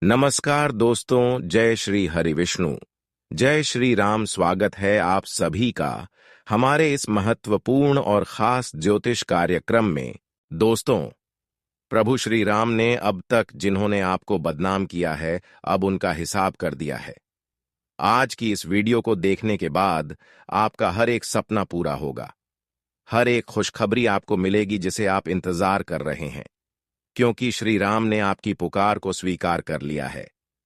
नमस्कार दोस्तों, जय श्री हरि विष्णु, जय श्री राम। स्वागत है आप सभी का हमारे इस महत्वपूर्ण और खास ज्योतिष कार्यक्रम में। दोस्तों, प्रभु श्री राम ने अब तक जिन्होंने आपको बदनाम किया है, अब उनका हिसाब कर दिया है। आज की इस वीडियो को देखने के बाद आपका हर एक सपना पूरा होगा, हर एक खुशखबरी आपको मिलेगी जिसे आप इंतजार कर रहे हैं, क्योंकि श्री राम ने आपकी पुकार को स्वीकार कर लिया है।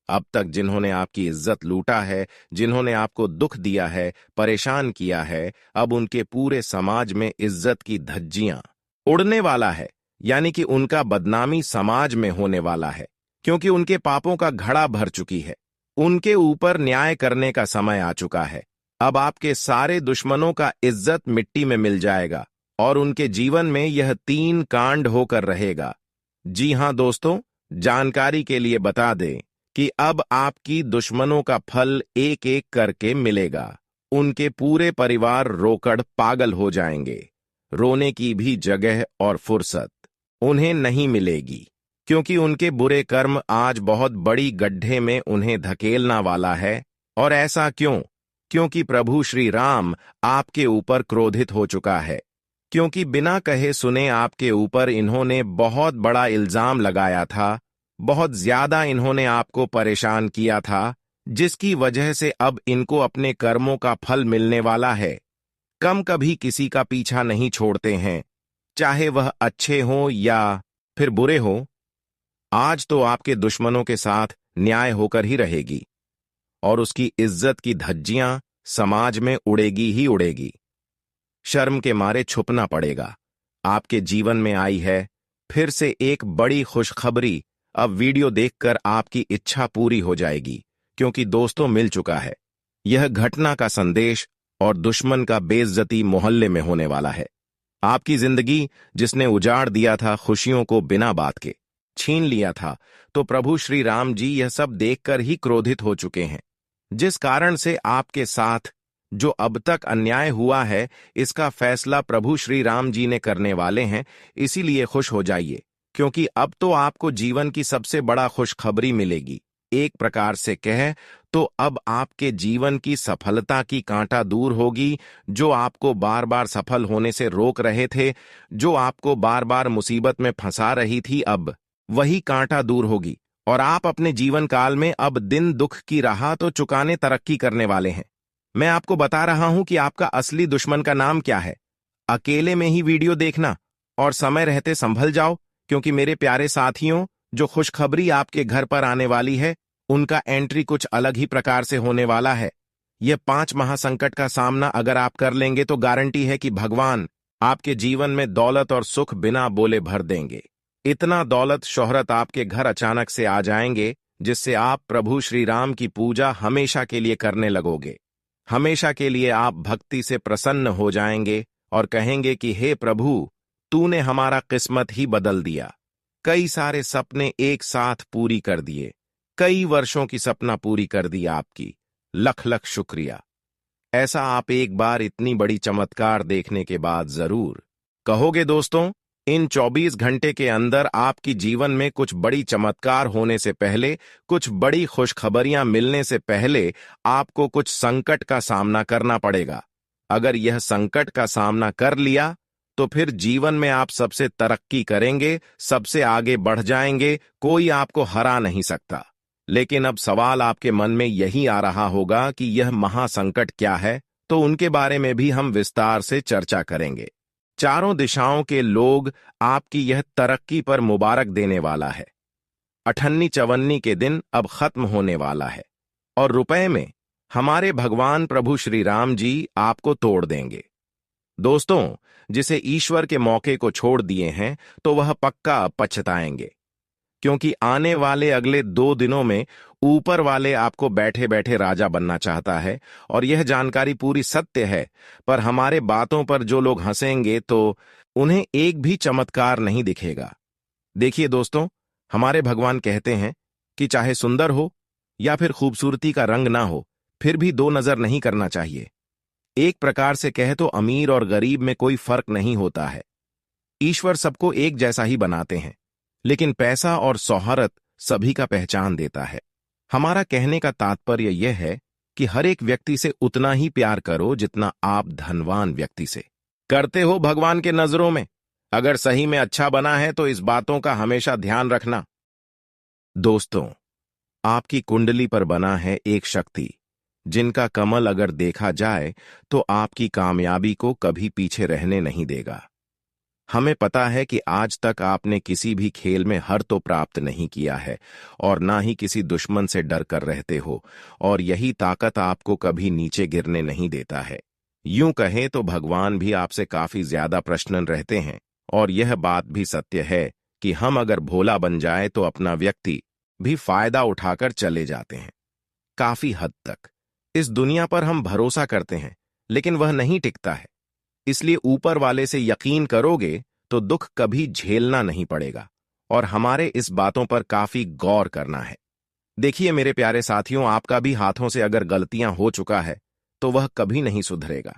अब तक जिन्होंने आपकी इज्जत लूटा है, जिन्होंने आपको दुख दिया है, परेशान किया है, अब उनके पूरे समाज में इज्जत की धज्जियां उड़ने वाला है, यानी कि उनका बदनामी समाज में होने वाला है, क्योंकि उनके पापों का घड़ा भर चुकी है। उनके ऊपर न्याय करने का समय आ चुका है। अब आपके सारे दुश्मनों का इज्जत मिट्टी में मिल जाएगा और उनके जीवन में यह 3 कांड होकर रहेगा। जी हां दोस्तों, जानकारी के लिए बता दें कि अब आपकी दुश्मनों का फल एक एक करके मिलेगा। उनके पूरे परिवार रोकड़ पागल हो जाएंगे। रोने की भी जगह और फुर्सत उन्हें नहीं मिलेगी, क्योंकि उनके बुरे कर्म आज बहुत बड़ी गड्ढे में उन्हें धकेलना वाला है। और ऐसा क्यों? क्योंकि प्रभु श्री राम आपके ऊपर क्रोधित हो चुका है, क्योंकि बिना कहे सुने आपके ऊपर इन्होंने बहुत बड़ा इल्जाम लगाया था, बहुत ज्यादा इन्होंने आपको परेशान किया था, जिसकी वजह से अब इनको अपने कर्मों का फल मिलने वाला है। कम कभी किसी का पीछा नहीं छोड़ते हैं, चाहे वह अच्छे हों या फिर बुरे हों। आज तो आपके दुश्मनों के साथ न्याय होकर ही रहेगी और उसकी इज्जत की धज्जियां समाज में उड़ेगी ही उड़ेगी। शर्म के मारे छुपना पड़ेगा। आपके जीवन में आई है फिर से एक बड़ी खुशखबरी। अब वीडियो देखकर आपकी इच्छा पूरी हो जाएगी, क्योंकि दोस्तों मिल चुका है यह घटना का संदेश और दुश्मन का बेइज्जती मोहल्ले में होने वाला है। आपकी जिंदगी जिसने उजाड़ दिया था, खुशियों को बिना बात के छीन लिया था, तो प्रभु श्री राम जी यह सब देखकर ही क्रोधित हो चुके हैं। जिस कारण से आपके साथ जो अब तक अन्याय हुआ है, इसका फैसला प्रभु श्री राम जी ने करने वाले हैं। इसीलिए खुश हो जाइए, क्योंकि अब तो आपको जीवन की सबसे बड़ा खुशखबरी मिलेगी। एक प्रकार से कहे तो अब आपके जीवन की सफलता की कांटा दूर होगी। जो आपको बार बार सफल होने से रोक रहे थे, जो आपको बार बार मुसीबत में फंसा रही थी, अब वही कांटा दूर होगी और आप अपने जीवन काल में अब दिन दुख की राह तो चुकाने तरक्की करने वाले हैं। मैं आपको बता रहा हूं कि आपका असली दुश्मन का नाम क्या है। अकेले में ही वीडियो देखना और समय रहते संभल जाओ, क्योंकि मेरे प्यारे साथियों, जो खुशखबरी आपके घर पर आने वाली है, उनका एंट्री कुछ अलग ही प्रकार से होने वाला है। यह 5 महासंकट का सामना अगर आप कर लेंगे तो गारंटी है कि भगवान आपके जीवन में दौलत और सुख बिना बोले भर देंगे। इतना दौलत शोहरत आपके घर अचानक से आ जाएंगे, जिससे आप प्रभु श्री राम की पूजा हमेशा के लिए करने लगोगे। हमेशा के लिए आप भक्ति से प्रसन्न हो जाएंगे और कहेंगे कि हे प्रभु, तूने हमारा किस्मत ही बदल दिया। कई सारे सपने एक साथ पूरी कर दिए, कई वर्षों की सपना पूरी कर दी आपकी। लख लख शुक्रिया। ऐसा आप एक बार इतनी बड़ी चमत्कार देखने के बाद जरूर कहोगे। दोस्तों, इन 24 घंटे के अंदर आपकी जीवन में कुछ बड़ी चमत्कार होने से पहले, कुछ बड़ी खुशखबरियां मिलने से पहले आपको कुछ संकट का सामना करना पड़ेगा। अगर यह संकट का सामना कर लिया तो फिर जीवन में आप सबसे तरक्की करेंगे, सबसे आगे बढ़ जाएंगे, कोई आपको हरा नहीं सकता। लेकिन अब सवाल आपके मन में यही आ रहा होगा कि यह महासंकट क्या है, तो उनके बारे में भी हम विस्तार से चर्चा करेंगे। चारों दिशाओं के लोग आपकी यह तरक्की पर मुबारक देने वाला है। अठन्नी चवन्नी के दिन अब खत्म होने वाला है और रुपए में हमारे भगवान प्रभु श्री राम जी आपको तोड़ देंगे। दोस्तों, जिसे ईश्वर के मौके को छोड़ दिए हैं, तो वह पक्का पछताएंगे, क्योंकि आने वाले अगले 2 दिनों में ऊपर वाले आपको बैठे बैठे राजा बनना चाहता है। और यह जानकारी पूरी सत्य है, पर हमारे बातों पर जो लोग हंसेंगे तो उन्हें एक भी चमत्कार नहीं दिखेगा। देखिए दोस्तों, हमारे भगवान कहते हैं कि चाहे सुंदर हो या फिर खूबसूरती का रंग ना हो, फिर भी 2 नजर नहीं करना चाहिए। एक प्रकार से कहे तो अमीर और गरीब में कोई फर्क नहीं होता है। ईश्वर सबको एक जैसा ही बनाते हैं, लेकिन पैसा और शोहरत सभी का पहचान देता है। हमारा कहने का तात्पर्य यह है कि हर एक व्यक्ति से उतना ही प्यार करो जितना आप धनवान व्यक्ति से करते हो भगवान के नजरों में। अगर सही में अच्छा बना है तो इस बातों का हमेशा ध्यान रखना। दोस्तों, आपकी कुंडली पर बना है एक शक्ति जिनका कमल अगर देखा जाए तो आपकी कामयाबी को कभी पीछे रहने नहीं देगा। हमें पता है कि आज तक आपने किसी भी खेल में हार तो प्राप्त नहीं किया है और ना ही किसी दुश्मन से डर कर रहते हो, और यही ताकत आपको कभी नीचे गिरने नहीं देता है। यूं कहें तो भगवान भी आपसे काफी ज्यादा प्रसन्न रहते हैं, और यह बात भी सत्य है कि हम अगर भोला बन जाए तो अपना व्यक्ति भी फायदा उठाकर चले जाते हैं। काफी हद तक इस दुनिया पर हम भरोसा करते हैं, लेकिन वह नहीं टिकता है। इसलिए ऊपर वाले से यकीन करोगे तो दुख कभी झेलना नहीं पड़ेगा, और हमारे इस बातों पर काफी गौर करना है। देखिए मेरे प्यारे साथियों, आपका भी हाथों से अगर गलतियां हो चुका है तो वह कभी नहीं सुधरेगा।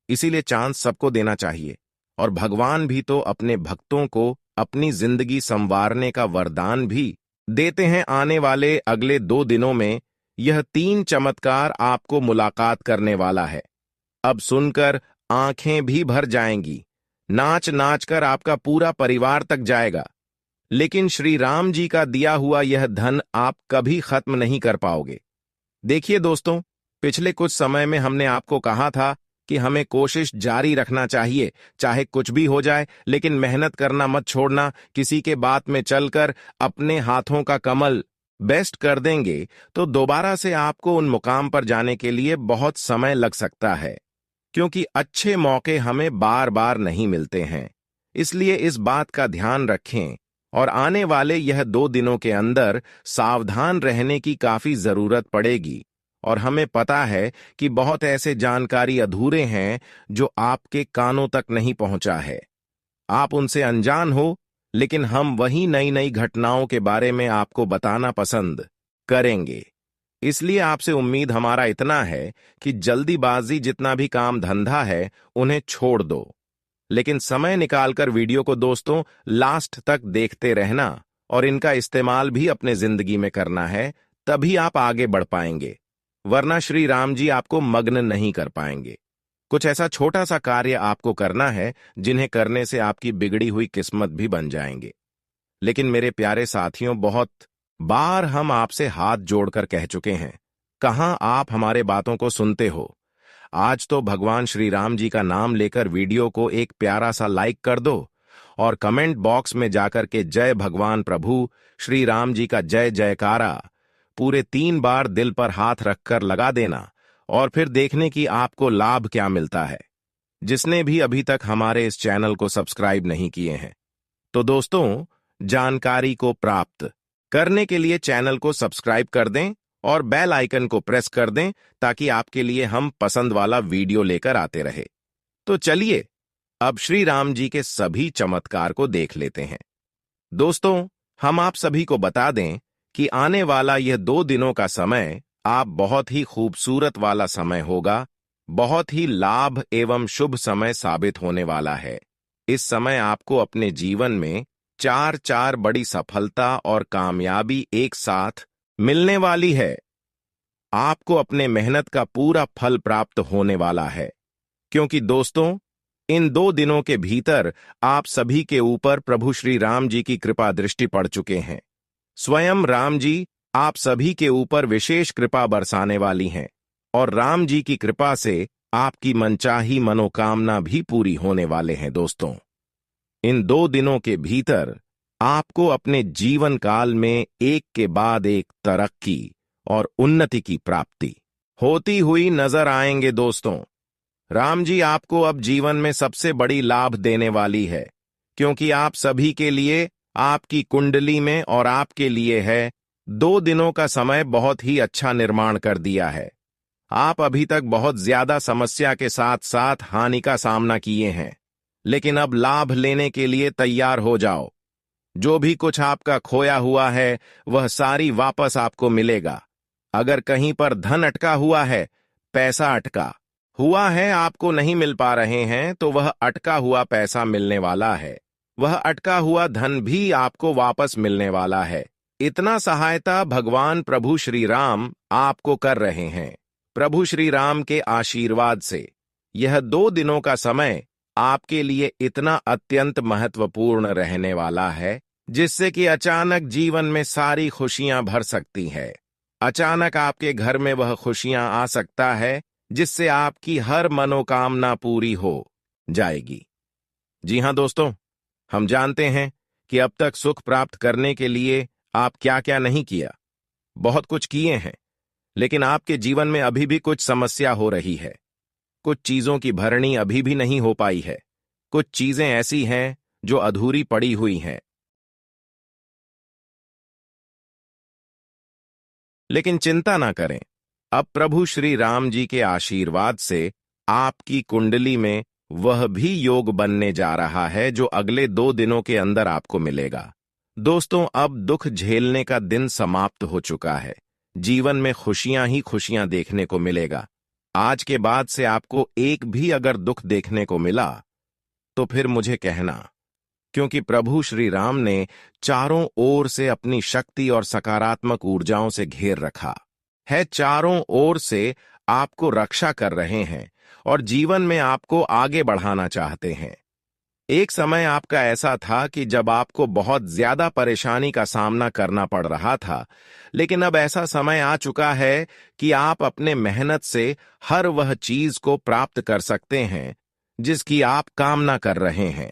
इसीलिए चांस सबको देना चाहिए, और भगवान भी तो अपने भक्तों को अपनी जिंदगी संवारने का वरदान भी देते हैं। आने वाले अगले 2 दिनों में यह 3 चमत्कार आपको मुलाकात करने वाला है। अब सुनकर आंखें भी भर जाएंगी, नाच नाच कर आपका पूरा परिवार तक जाएगा। लेकिन श्री राम जी का दिया हुआ यह धन आप कभी खत्म नहीं कर पाओगे। देखिए दोस्तों, पिछले कुछ समय में हमने आपको कहा था कि हमें कोशिश जारी रखना चाहिए, चाहे कुछ भी हो जाए, लेकिन मेहनत करना मत छोड़ना। किसी के बात में चलकर अपने हाथों का कमल बेस्ट कर देंगे तो दोबारा से आपको उन मुकाम पर जाने के लिए बहुत समय लग सकता है, क्योंकि अच्छे मौके हमें बार बार नहीं मिलते हैं। इसलिए इस बात का ध्यान रखें, और आने वाले यह 2 दिनों के अंदर सावधान रहने की काफी जरूरत पड़ेगी। और हमें पता है कि बहुत ऐसे जानकारी अधूरे हैं जो आपके कानों तक नहीं पहुंचा है। आप उनसे अनजान हो, लेकिन हम वही नई नई घटनाओं के बारे में आपको बताना पसंद करेंगे। इसलिए आपसे उम्मीद हमारा इतना है कि जल्दीबाजी जितना भी काम धंधा है उन्हें छोड़ दो, लेकिन समय निकालकर वीडियो को दोस्तों लास्ट तक देखते रहना, और इनका इस्तेमाल भी अपने जिंदगी में करना है, तभी आप आगे बढ़ पाएंगे। वरना श्री राम जी आपको मग्न नहीं कर पाएंगे। कुछ ऐसा छोटा सा कार्य आपको करना है जिन्हें करने से आपकी बिगड़ी हुई किस्मत भी बन जाएंगे। लेकिन मेरे प्यारे साथियों, बहुत बार हम आपसे हाथ जोड़कर कह चुके हैं, कहां आप हमारे बातों को सुनते हो। आज तो भगवान श्री राम जी का नाम लेकर वीडियो को एक प्यारा सा लाइक कर दो, और कमेंट बॉक्स में जाकर के जय भगवान प्रभु श्री राम जी का जय जयकारा पूरे 3 बार दिल पर हाथ रखकर लगा देना, और फिर देखने की आपको लाभ क्या मिलता है। जिसने भी अभी तक हमारे इस चैनल को सब्सक्राइब नहीं किए हैं, तो दोस्तों जानकारी को प्राप्त करने के लिए चैनल को सब्सक्राइब कर दें और बेल आइकन को प्रेस कर दें, ताकि आपके लिए हम पसंद वाला वीडियो लेकर आते रहे। तो चलिए अब श्री राम जी के सभी चमत्कार को देख लेते हैं। दोस्तों, हम आप सभी को बता दें कि आने वाला यह 2 दिनों का समय आप बहुत ही खूबसूरत वाला समय होगा, बहुत ही लाभ एवं शुभ समय साबित होने वाला है। इस समय आपको अपने जीवन में 4 बड़ी सफलता और कामयाबी एक साथ मिलने वाली है। आपको अपने मेहनत का पूरा फल प्राप्त होने वाला है, क्योंकि दोस्तों इन 2 दिनों के भीतर आप सभी के ऊपर प्रभु श्री राम जी की कृपा दृष्टि पड़ चुके हैं। स्वयं राम जी आप सभी के ऊपर विशेष कृपा बरसाने वाली हैं, और राम जी की कृपा से आपकी मनचाही मनोकामना भी पूरी होने वाले हैं। दोस्तों, इन 2 दिनों के भीतर आपको अपने जीवन काल में एक के बाद एक तरक्की और उन्नति की प्राप्ति होती हुई नजर आएंगे। दोस्तों, राम जी आपको अब जीवन में सबसे बड़ी लाभ देने वाली है, क्योंकि आप सभी के लिए आपकी कुंडली में और आपके लिए है 2 दिनों का समय बहुत ही अच्छा निर्माण कर दिया है। आप अभी तक बहुत ज्यादा समस्या के साथ साथ हानि का सामना किए हैं, लेकिन अब लाभ लेने के लिए तैयार हो जाओ। जो भी कुछ आपका खोया हुआ है वह सारी वापस आपको मिलेगा। अगर कहीं पर धन अटका हुआ है, पैसा अटका हुआ है, आपको नहीं मिल पा रहे हैं, तो वह अटका हुआ पैसा मिलने वाला है। वह अटका हुआ धन भी आपको वापस मिलने वाला है। इतना सहायता भगवान प्रभु श्री राम आपको कर रहे हैं। प्रभु श्री राम के आशीर्वाद से यह 2 दिनों का समय आपके लिए इतना अत्यंत महत्वपूर्ण रहने वाला है, जिससे कि अचानक जीवन में सारी खुशियां भर सकती है। अचानक आपके घर में वह खुशियां आ सकता है जिससे आपकी हर मनोकामना पूरी हो जाएगी। जी हां दोस्तों, हम जानते हैं कि अब तक सुख प्राप्त करने के लिए आप क्या क्या नहीं किया। बहुत कुछ किए हैं, लेकिन आपके जीवन में अभी भी कुछ समस्या हो रही है। कुछ चीजों की भरणी अभी भी नहीं हो पाई है। कुछ चीजें ऐसी हैं जो अधूरी पड़ी हुई हैं। लेकिन चिंता ना करें, अब प्रभु श्री राम जी के आशीर्वाद से आपकी कुंडली में वह भी योग बनने जा रहा है जो अगले 2 दिनों के अंदर आपको मिलेगा। दोस्तों, अब दुख झेलने का दिन समाप्त हो चुका है। जीवन में खुशियां ही खुशियां देखने को मिलेगा। आज के बाद से आपको एक भी अगर दुख देखने को मिला तो फिर मुझे कहना, क्योंकि प्रभु श्री राम ने चारों ओर से अपनी शक्ति और सकारात्मक ऊर्जाओं से घेर रखा है। चारों ओर से आपको रक्षा कर रहे हैं और जीवन में आपको आगे बढ़ाना चाहते हैं। एक समय आपका ऐसा था कि जब आपको बहुत ज्यादा परेशानी का सामना करना पड़ रहा था, लेकिन अब ऐसा समय आ चुका है कि आप अपने मेहनत से हर वह चीज को प्राप्त कर सकते हैं जिसकी आप कामना कर रहे हैं।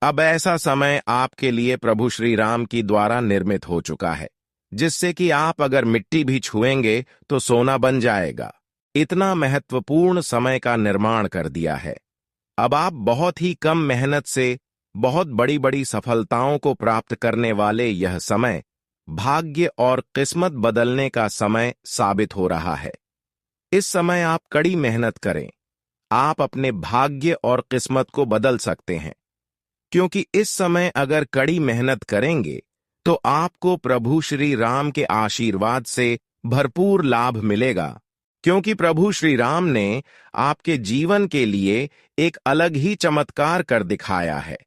अब ऐसा समय आपके लिए प्रभु श्री राम की द्वारा निर्मित हो चुका है, जिससे कि आप अगर मिट्टी भी छुएंगे तो सोना बन जाएगा। इतना महत्वपूर्ण समय का निर्माण कर दिया है। अब आप बहुत ही कम मेहनत से बहुत बड़ी बड़ी सफलताओं को प्राप्त करने वाले यह समय भाग्य और किस्मत बदलने का समय साबित हो रहा है। इस समय आप कड़ी मेहनत करें, आप अपने भाग्य और किस्मत को बदल सकते हैं। क्योंकि इस समय अगर कड़ी मेहनत करेंगे तो आपको प्रभु श्री राम के आशीर्वाद से भरपूर लाभ मिलेगा। क्योंकि प्रभु श्री राम ने आपके जीवन के लिए एक अलग ही चमत्कार कर दिखाया है।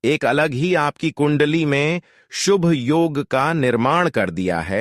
एक अलग ही आपकी कुंडली में शुभ योग का निर्माण कर दिया है।